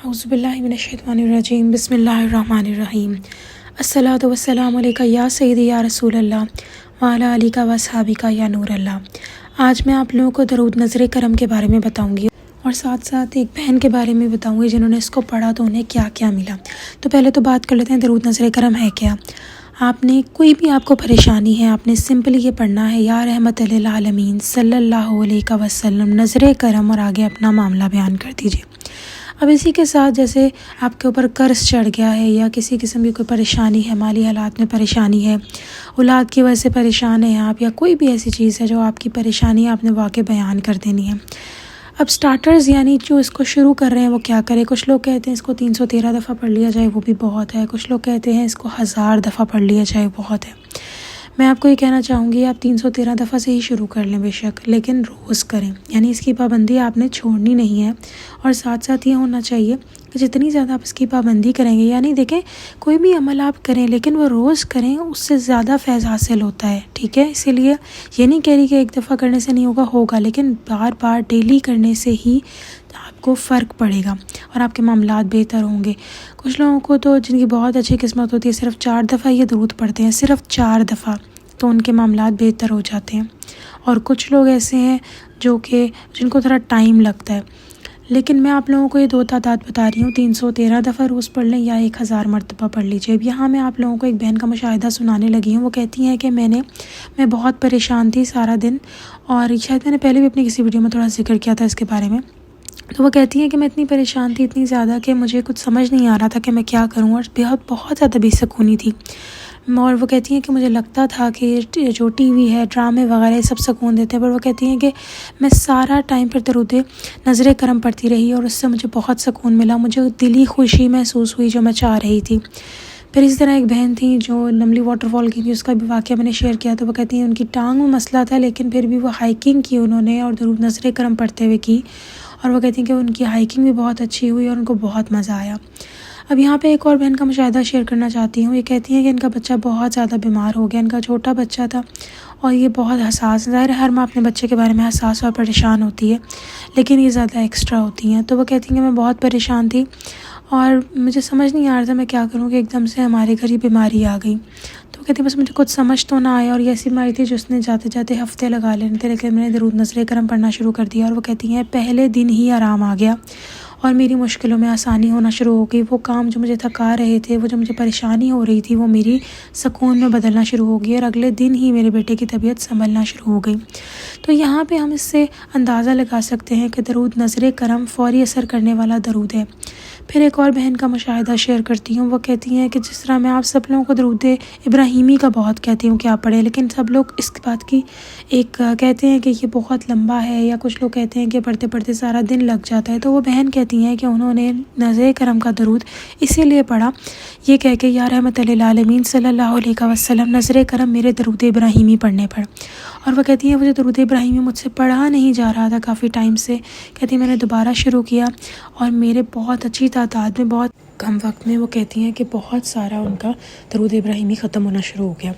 اعوذ باللہ من الشیطان الرجیم بسم اللہ الرحمن الرحیم الصلاۃ والسلام علیکہ یا سیدی یا رسول اللہ وعلی آلہ و اصحابہ یا نور اللہ۔ آج میں آپ لوگوں کو درود نظر کرم کے بارے میں بتاؤں گی اور ساتھ ساتھ ایک بہن کے بارے میں بتاؤں گی جنہوں نے اس کو پڑھا تو انہیں کیا کیا ملا۔ تو پہلے تو بات کر لیتے ہیں درود نظر کرم ہے کیا۔ آپ نے کوئی بھی آپ کو پریشانی ہے، آپ نے سمپلی یہ پڑھنا ہے یا رحمت للعالمین صلی اللہ علیہ وسلم نظر کرم اور آگے اپنا معاملہ بیان کر دیجیے۔ اب اسی کے ساتھ جیسے آپ کے اوپر قرض چڑھ گیا ہے یا کسی قسم کی کوئی پریشانی ہے، مالی حالات میں پریشانی ہے، اولاد کی وجہ سے پریشان ہیں آپ، یا کوئی بھی ایسی چیز ہے جو آپ کی پریشانی ہے، آپ نے واقع بیان کر دینی ہے۔ اب سٹارٹرز یعنی جو اس کو شروع کر رہے ہیں وہ کیا کریں۔ کچھ لوگ کہتے ہیں اس کو 313 دفعہ پڑھ لیا جائے وہ بھی بہت ہے، کچھ لوگ کہتے ہیں اس کو 1000 دفعہ پڑھ لیا جائے بہت ہے۔ میں آپ کو یہ کہنا چاہوں گی آپ 313 دفعہ سے ہی شروع کر لیں بے شک، لیکن روز کریں، یعنی اس کی پابندی آپ نے چھوڑنی نہیں ہے۔ اور ساتھ ساتھ یہ ہونا چاہیے کہ جتنی زیادہ آپ اس کی پابندی کریں گے، یعنی دیکھیں کوئی بھی عمل آپ کریں لیکن وہ روز کریں، اس سے زیادہ فیض حاصل ہوتا ہے، ٹھیک ہے۔ اسی لیے یہ نہیں کہہ رہی کہ ایک دفعہ کرنے سے نہیں ہوگا، لیکن بار بار ڈیلی کرنے سے ہی آپ کو فرق پڑے گا اور آپ کے معاملات بہتر ہوں گے۔ کچھ لوگوں کو تو جن کی بہت اچھی قسمت ہوتی ہے صرف 4 دفعہ یہ درود پڑھتے ہیں، صرف 4 دفعہ، تو ان کے معاملات بہتر ہو جاتے ہیں۔ اور کچھ لوگ ایسے ہیں جو کہ جن کو تھوڑا ٹائم لگتا ہے، لیکن میں آپ لوگوں کو یہ 2 تعداد بتا رہی ہوں، 313 دفعہ روز پڑھ لیں یا 1000 مرتبہ پڑھ لیجیے۔ اب یہاں میں آپ لوگوں کو ایک بہن کا مشاہدہ سنانے لگی ہوں۔ وہ کہتی ہیں کہ میں بہت پریشان تھی سارا دن، اور شاید میں نے پہلے بھی اپنی کسی ویڈیو میں تھوڑا ذکر کیا تھا اس کے بارے میں۔ تو وہ کہتی ہیں کہ میں اتنی پریشان تھی، اتنی زیادہ کہ مجھے کچھ سمجھ نہیں آ رہا تھا کہ میں کیا کروں، اور بہت زیادہ بے سکونی تھی۔ اور وہ کہتی ہیں کہ مجھے لگتا تھا کہ جو ٹی وی ہے، ڈرامے وغیرہ سب سکون دیتے ہیں، پر وہ کہتی ہیں کہ میں سارا ٹائم پر درود نظر کرم پڑھتی رہی اور اس سے مجھے بہت سکون ملا، مجھے دلی خوشی محسوس ہوئی جو میں چاہ رہی تھی۔ پھر اسی طرح ایک بہن تھی جو نملی واٹر فال کی تھی، اس کا بھی واقعہ میں نے شیئر کیا، تو وہ کہتی ہیں ان کی ٹانگ میں مسئلہ تھا لیکن پھر بھی وہ ہائیکنگ کی انہوں نے اور درود نظر کرم پڑھتے ہوئے کی، اور وہ کہتی ہیں کہ ان کی ہائیکنگ بھی بہت اچھی ہوئی اور ان کو بہت مزہ آیا۔ اب یہاں پہ ایک اور بہن کا مشاہدہ شیئر کرنا چاہتی ہوں۔ یہ کہتی ہیں کہ ان کا بچہ بہت زیادہ بیمار ہو گیا، ان کا چھوٹا بچہ تھا اور یہ بہت حساس، ظاہر ہے ہر ماں اپنے بچے کے بارے میں حساس اور پریشان ہوتی ہے، لیکن یہ زیادہ ایکسٹرا ہوتی ہیں۔ تو وہ کہتی ہیں کہ میں بہت پریشان تھی اور مجھے سمجھ نہیں آ رہا تھا میں کیا کروں کہ ایک دم سے ہمارے گھر ہی بیماری آ گئی۔ تو وہ کہتی ہیں بس مجھے کچھ سمجھ تو نہ آیا، اور یہ ایسی بیماری تھی جس نے جاتے جاتے ہفتے لگا لینے تھے، لیکن میں نے درود نظر کرم پڑھنا شروع کر دیا، اور وہ کہتی ہیں پہلے دن ہی آرام آ گیا اور میری مشکلوں میں آسانی ہونا شروع ہو گئی۔ وہ کام جو مجھے تھکا رہے تھے، وہ جو مجھے پریشانی ہو رہی تھی، وہ میری سکون میں بدلنا شروع ہو گئی، اور اگلے دن ہی میرے بیٹے کی طبیعت سنبھلنا شروع ہو گئی۔ تو یہاں پہ ہم اس سے اندازہ لگا سکتے ہیں کہ درود نظر کرم فوری اثر کرنے والا درود ہے۔ پھر ایک اور بہن کا مشاہدہ شیئر کرتی ہوں۔ وہ کہتی ہیں کہ جس طرح میں آپ سب لوگوں کو درود ابراہیمی کا بہت کہتی ہوں کہ آپ پڑھیں، لیکن سب لوگ اس بات کی ایک کہتے ہیں کہ یہ بہت لمبا ہے، یا کچھ لوگ کہتے ہیں کہ پڑھتے پڑھتے سارا دن لگ جاتا ہے۔ تو وہ بہن کہتی ہیں کہ انہوں نے نظر کرم کا درود اسی لیے پڑھا یہ کہہ کے یا رحمت للعالمین صلی اللہ علیہ وسلم نظر کرم میرے درود ابراہیمی پڑھنے پر۔ اور وہ کہتی ہیں مجھے درود ابراہیمی مجھ سے پڑھا نہیں جا رہا تھا کافی ٹائم سے، کہتی ہیں میں نے دوبارہ شروع کیا اور میرے بہت اچھی تعداد میں بہت کم وقت میں وہ کہتی ہیں کہ بہت سارا ان کا درود ابراہیمی ختم ہونا شروع ہو گیا۔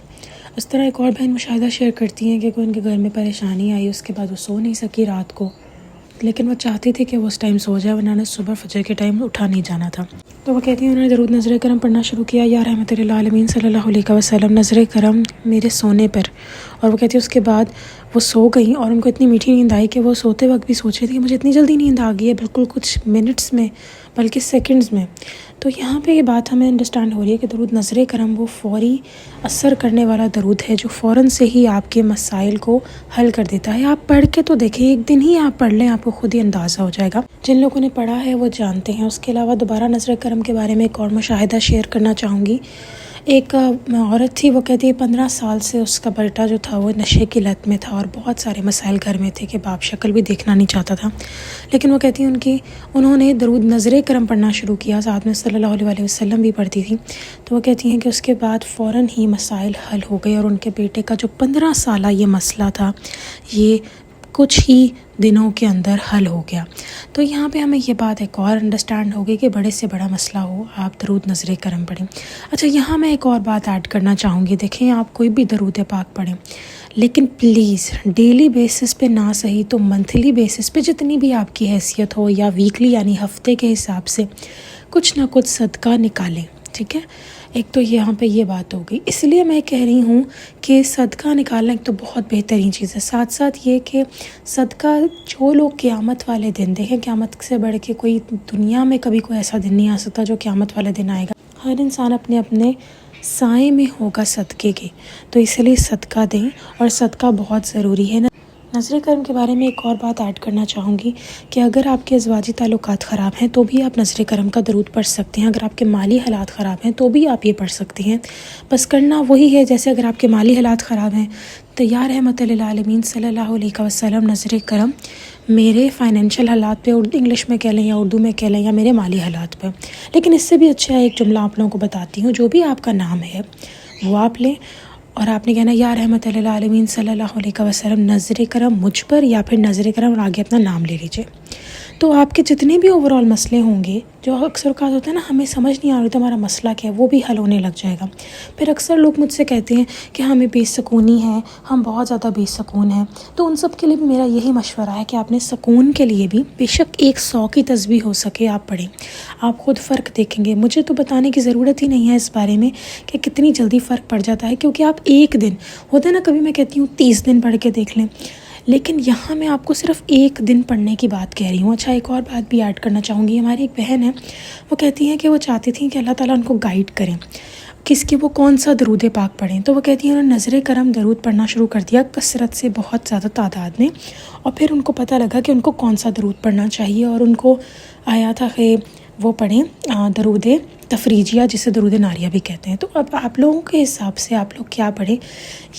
اس طرح ایک اور بہن مشاہدہ شیئر کرتی ہیں کہ کوئی ان کے گھر میں پریشانی آئی، اس کے بعد وہ سو نہیں سکی رات کو، لیکن وہ چاہتی تھی کہ وہ اس ٹائم سو جائے، ورنہ نے صبح فجر کے ٹائم اٹھا نہیں جانا تھا۔ تو وہ کہتی ہیں انہوں نے درود نظر کرم پڑھنا شروع کیا یا رحمت للعالمین صلی اللہ علیہ وسلم نظر کرم میرے سونے پر، اور وہ کہتی ہے اس کے بعد وہ سو گئیں اور ان کو اتنی میٹھی نیند آئی کہ وہ سوتے وقت بھی سوچ رہی تھی کہ مجھے اتنی جلدی نیند آ گئی ہے، بالکل کچھ منٹس میں بلکہ سیکنڈز میں۔ تو یہاں پہ یہ بات ہمیں انڈرسٹینڈ ہو رہی ہے کہ درود نظر کرم وہ فوری اثر کرنے والا درود ہے جو فوراً سے ہی آپ کے مسائل کو حل کر دیتا ہے۔ آپ پڑھ کے تو دیکھیں، ایک دن ہی آپ پڑھ لیں، آپ کو خود ہی اندازہ ہو جائے گا۔ جن لوگوں نے پڑھا ہے وہ جانتے ہیں۔ اس کے علاوہ دوبارہ نظر کرم کے بارے میں ایک اور مشاہدہ شیئر کرنا چاہوں گی۔ ایک عورت تھی، وہ کہتی ہے 15 سال سے اس کا بیٹا جو تھا وہ نشے کی لت میں تھا اور بہت سارے مسائل گھر میں تھے کہ باپ شکل بھی دیکھنا نہیں چاہتا تھا، لیکن وہ کہتی ہیں انہوں نے درود نظر کرم پڑھنا شروع کیا، ساتھ میں صلی اللہ علیہ وسلم بھی پڑھتی تھی۔ تو وہ کہتی ہیں کہ اس کے بعد فوراً ہی مسائل حل ہو گئے، اور ان کے بیٹے کا جو 15 سالہ یہ مسئلہ تھا یہ کچھ ہی دنوں کے اندر حل ہو گیا۔ تو یہاں پہ ہمیں یہ بات ایک اور انڈرسٹینڈ ہو گئی کہ بڑے سے بڑا مسئلہ ہو آپ درود نظر کرم پڑھیں۔ اچھا، یہاں میں ایک اور بات ایڈ کرنا چاہوں گی۔ دیکھیں، آپ کوئی بھی درود پاک پڑھیں، لیکن پلیز ڈیلی بیسس پہ نہ صحیح تو منتھلی بیسس پہ جتنی بھی آپ کی حیثیت ہو یا ویکلی یعنی ہفتے کے حساب سے کچھ نہ کچھ صدقہ نکالیں، ٹھیک ہے۔ ایک تو یہاں پہ یہ بات ہو گئی، اس لیے میں کہہ رہی ہوں کہ صدقہ نکالنا ایک تو بہت بہترین چیز ہے، ساتھ ساتھ یہ کہ صدقہ جو لوگ قیامت والے دن، دیکھیں قیامت سے بڑھ کے کوئی دنیا میں کبھی کوئی ایسا دن نہیں آ سکتا جو قیامت والے دن آئے گا، ہر انسان اپنے اپنے سائے میں ہوگا صدقے کے، تو اس لیے صدقہ دیں، اور صدقہ بہت ضروری ہے۔ نظر کرم کے بارے میں ایک اور بات ایڈ کرنا چاہوں گی کہ اگر آپ کے ازواجی تعلقات خراب ہیں تو بھی آپ نظر کرم کا درود پڑھ سکتے ہیں، اگر آپ کے مالی حالات خراب ہیں تو بھی آپ یہ پڑھ سکتے ہیں، بس کرنا وہی ہے جیسے اگر آپ کے مالی حالات خراب ہیں تو یا رحمت للعالمین صلی اللہ علیہ وسلم نظر کرم میرے فائنینشیل حالات پہ، انگلش میں کہہ لیں یا اردو میں کہہ لیں، یا میرے مالی حالات پہ، لیکن اس سے بھی اچھا ایک جملہ آپ لوگوں کو بتاتی ہوں، جو بھی آپ کا نام ہے وہ آپ لیں اور آپ نے کہنا یا رحمت للعالمین صلی اللہ علیہ وسلم نظر کرم مجھ پر، یا پھر نظر کرم اور آگے اپنا نام لے لیجئے، تو آپ کے جتنے بھی اوورال مسئلے ہوں گے جو اکثر اوقات ہوتا ہے نا ہمیں سمجھ نہیں آ رہی تو ہمارا مسئلہ کیا ہے، وہ بھی حل ہونے لگ جائے گا۔ پھر اکثر لوگ مجھ سے کہتے ہیں کہ ہمیں بے سکونی ہے، ہم بہت زیادہ بے سکون ہیں، تو ان سب کے لیے بھی میرا یہی مشورہ ہے کہ آپ نے سکون کے لیے بھی بے شک 100 کی تسبیح ہو سکے آپ پڑھیں، آپ خود فرق دیکھیں گے، مجھے تو بتانے کی ضرورت ہی نہیں ہے اس بارے میں کہ کتنی جلدی فرق پڑ جاتا ہے، کیونکہ آپ ایک دن ہوتا ہے نا، کبھی میں کہتی ہوں 30 دن پڑھ کے دیکھ لیں، لیکن یہاں میں آپ کو صرف ایک دن پڑھنے کی بات کہہ رہی ہوں۔ اچھا ایک اور بات بھی ایڈ کرنا چاہوں گی، ہماری ایک بہن ہے، وہ کہتی ہیں کہ وہ چاہتی تھیں کہ اللہ تعالیٰ ان کو گائیڈ کریں کس کے وہ کون سا درود پاک پڑھیں، تو وہ کہتی ہیں انہوں نے نظر کرم درود پڑھنا شروع کر دیا کثرت سے، بہت زیادہ تعداد میں، اور پھر ان کو پتہ لگا کہ ان کو کون سا درود پڑھنا چاہیے، اور ان کو آیا تھا کہ وہ پڑھیں درود تفریجیہ جسے درود ناریہ بھی کہتے ہیں۔ تو اب آپ لوگوں کے حساب سے آپ لوگ کیا پڑھیں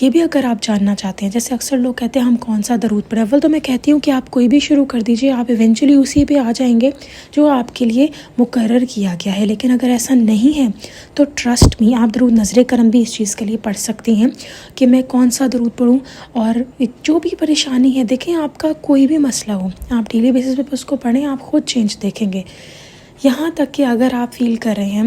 یہ بھی اگر آپ جاننا چاہتے ہیں، جیسے اکثر لوگ کہتے ہیں ہم کون سا درود پڑھیں، اول تو میں کہتی ہوں کہ آپ کوئی بھی شروع کر دیجئے، آپ ایونچولی اسی پہ آ جائیں گے جو آپ کے لیے مقرر کیا گیا ہے، لیکن اگر ایسا نہیں ہے تو ٹرسٹ می آپ درود نظر کرم بھی اس چیز کے لیے پڑھ سکتی ہیں کہ میں کون سا درود پڑھوں، اور جو بھی پریشانی ہے دیکھیں آپ کا کوئی بھی مسئلہ ہو آپ ڈیلی بیسس پہ اس کو پڑھیں، آپ خود چینج دیکھیں گے۔ یہاں تک کہ اگر آپ فیل کر رہے ہیں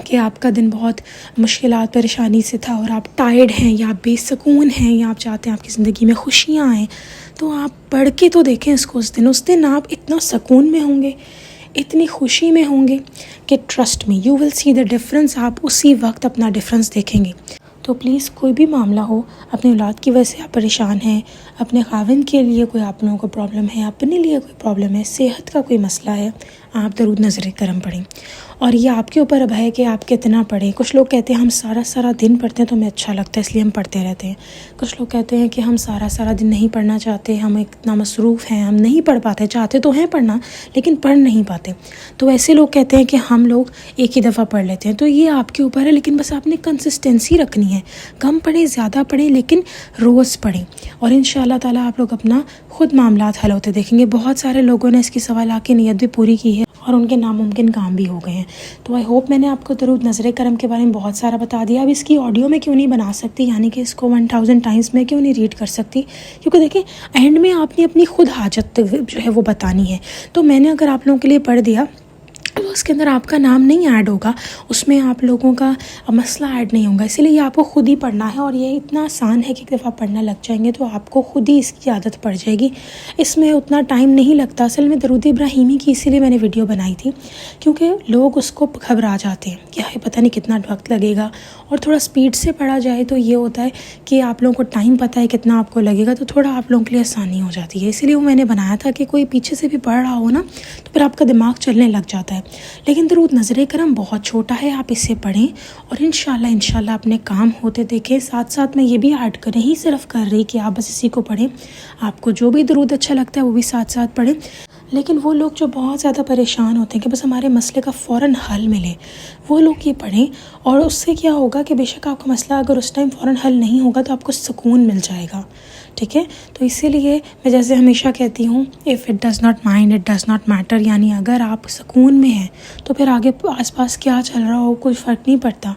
کہ آپ کا دن بہت مشکلات پریشانی سے تھا اور آپ ٹائرڈ ہیں یا آپ بے سکون ہیں یا آپ چاہتے ہیں آپ کی زندگی میں خوشیاں آئیں، تو آپ پڑھ کے تو دیکھیں اس کو، اس دن آپ اتنا سکون میں ہوں گے، اتنی خوشی میں ہوں گے کہ trust me you will see the difference, آپ اسی وقت اپنا ڈفرینس دیکھیں گے۔ تو پلیز کوئی بھی معاملہ ہو، اپنی اولاد کی وجہ سے آپ پریشان ہیں، اپنے خاوند کے لیے کوئی آپ لوگوں کو پرابلم ہے، اپنے لیے کوئی پرابلم ہے، صحت کا کوئی مسئلہ ہے، آپ درود نظر کرم پڑھیں، اور یہ آپ کے اوپر اب ہے کہ آپ کتنا پڑھیں۔ کچھ لوگ کہتے ہیں ہم سارا دن پڑھتے ہیں تو ہمیں اچھا لگتا ہے اس لیے ہم پڑھتے رہتے ہیں، کچھ لوگ کہتے ہیں کہ ہم سارا دن نہیں پڑھنا چاہتے، ہم اتنا مصروف ہیں، ہم نہیں پڑھ پاتے، چاہتے تو ہیں پڑھنا لیکن پڑھ نہیں پاتے، تو ایسے لوگ کہتے ہیں کہ ہم لوگ ایک ہی دفعہ پڑھ لیتے ہیں، تو یہ آپ کے اوپر ہے، لیکن بس آپ نے کنسسٹنسی رکھنی ہے، کم پڑھیں زیادہ پڑھیں لیکن روز پڑھیں، اور انشاءاللہ تعالیٰ آپ لوگ اپنا خود معاملات حل ہوتے دیکھیں گے۔ بہت سارے لوگوں نے اس کی سوال کی نیت بھی پوری کی ہے اور ان کے ناممکن کام بھی ہو گئے ہیں، تو آئی ہوپ میں نے آپ کو درود نظر کرم کے بارے میں بہت سارا بتا دیا۔ اب اس کی آڈیو میں کیوں نہیں بنا سکتی، یعنی کہ اس کو 1000 ٹائمز میں کیوں نہیں ریڈ کر سکتی، کیونکہ دیکھیں اینڈ میں آپ نے اپنی خود حاجت جو ہے وہ بتانی ہے، تو میں نے اگر آپ لوگوں کے لیے پڑھ دیا تو اس کے اندر آپ کا نام نہیں ایڈ ہوگا، اس میں آپ لوگوں کا مسئلہ ایڈ نہیں ہوگا، اسی لیے یہ آپ کو خود ہی پڑھنا ہے، اور یہ اتنا آسان ہے کہ ایک دفعہ پڑھنا لگ جائیں گے تو آپ کو خود ہی اس کی عادت پڑ جائے گی، اس میں اتنا ٹائم نہیں لگتا۔ اصل میں درود ابراہیمی کی اسی لیے میں نے ویڈیو بنائی تھی کیونکہ لوگ اس کو گھبرا جاتے ہیں کہ پتہ نہیں کتنا وقت لگے گا، اور تھوڑا سپیڈ سے پڑھا جائے تو یہ ہوتا ہے کہ آپ لوگوں کو ٹائم پتہ ہے کتنا آپ کو لگے گا، تو تھوڑا آپ لوگوں کے لیے آسانی ہو جاتی ہے، اسی لیے وہ میں نے بنایا تھا کہ کوئی پیچھے سے بھی پڑھ رہا ہو نا تو پھر آپ کا دماغ چلنے لگ جاتا ہے۔ لیکن درود نظر کرم بہت چھوٹا ہے، آپ اسے پڑھیں اور انشاءاللہ اپنے کام ہوتے دیکھیں۔ ساتھ ساتھ میں یہ بھی ایڈ کر رہی صرف کر رہی کہ آپ بس اسی کو پڑھیں، آپ کو جو بھی درود اچھا لگتا ہے وہ بھی ساتھ ساتھ پڑھیں، لیکن وہ لوگ جو بہت زیادہ پریشان ہوتے ہیں کہ بس ہمارے مسئلے کا فوراً حل ملے، وہ لوگ یہ پڑھیں، اور اس سے کیا ہوگا کہ بے شک آپ کا مسئلہ اگر اس ٹائم فوراً حل نہیں ہوگا تو آپ کو سکون مل جائے گا، ٹھیک ہے۔ تو اسی لیے میں جیسے ہمیشہ کہتی ہوں if it does not mind it does not matter، یعنی اگر آپ سکون میں ہیں تو پھر آگے آس پاس کیا چل رہا ہو کوئی فرق نہیں پڑتا،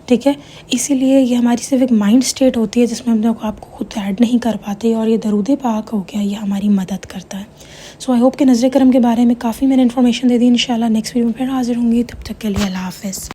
ٹھیک ہے۔ اسی لیے یہ ہماری صرف ایک مائنڈ سٹیٹ ہوتی ہے جس میں ہم لوگ آپ کو خود ایڈ نہیں کر پاتے، اور یہ درود پاک ہو گیا، یہ ہماری مدد کرتا ہے۔ سو آئی ہوپ کہ نظر کرم کے بارے میں کافی میں نے انفارمیشن دے دی، انشاءاللہ نیکسٹ ویڈیو میں پھر حاضر ہوں گی، تب تک کے لیے اللہ حافظ۔